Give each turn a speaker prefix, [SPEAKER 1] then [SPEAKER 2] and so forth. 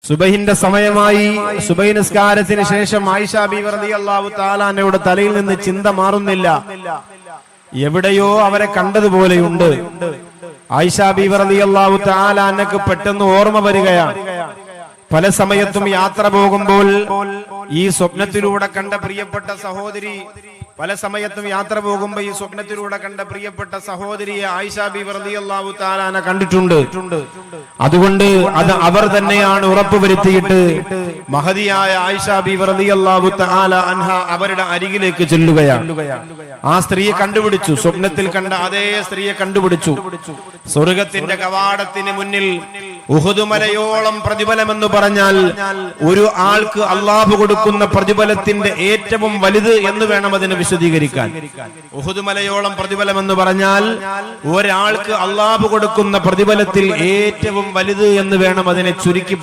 [SPEAKER 1] സുബഹിന്റെ സമയമായി. സുബഹി നിസ്കാരത്തിന് ശേഷം ആയിഷ ബീവി റളിയല്ലാഹു തആല അൻഹയുടെ തലയിൽ നിന്ന് ചിന്ത മാറുന്നില്ല. എവിടെയോ അവരെ കണ്ടതുപോലെയുണ്ട്. ആയിഷ ബീവി റളിയല്ലാഹു തആല അൻഹയ്ക്ക് പെട്ടെന്ന് ഓർമ്മ വരികയാണ്. പല സമയത്തും യാത്ര പോകുമ്പോൾ ഈ സ്വപ്നത്തിലൂടെ കണ്ട പ്രിയപ്പെട്ട സഹോദരി, പല സമയത്തും യാത്ര പോകുമ്പോൾ ഈ സ്വപ്നത്തിലൂടെ കണ്ട പ്രിയപ്പെട്ട സഹോദരിയെ ആയിഷ ബീവി റളിയല്ലാഹു തആല അൻഹ കണ്ടിട്ടുണ്ട്. അതുകൊണ്ട് അത് അവർ തന്നെയാണ് ഉറപ്പുവരുത്തിയിട്ട് മഹദിയായ ആയിഷ ബീവി റളിയല്ലാഹു തആല അൻഹ അവരുടെ അരികിലേക്ക് ചെല്ലുകയാണ്. ആ സ്ത്രീയെ കണ്ടുപിടിച്ചു. സ്വപ്നത്തിൽ കണ്ട അതേ സ്ത്രീയെ കണ്ടുപിടിച്ചു. സ്വർഗത്തിന്റെ കവാടത്തിന് മുന്നിൽ ഉഹുദ് മലയോളം പ്രതിഫലമെന്ന് പറഞ്ഞാൽ ഒരു ആൾക്ക് അള്ളാഹു കൊടുക്കുന്ന പ്രതിഫലത്തിന്റെ ഏറ്റവും വലുത് എന്ന് വേണം അതിനെ വിശദീകരിക്കാൻ. ഉഹുദ് മലയോളം പ്രതിഫലമെന്ന് പറഞ്ഞാൽ ഒരാൾക്ക് അള്ളാഹു കൊടുക്കുന്ന പ്രതിഫലത്തിൽ ഏറ്റവും വലുത് എന്ന് വേണം അതിനെ ചുരുക്കി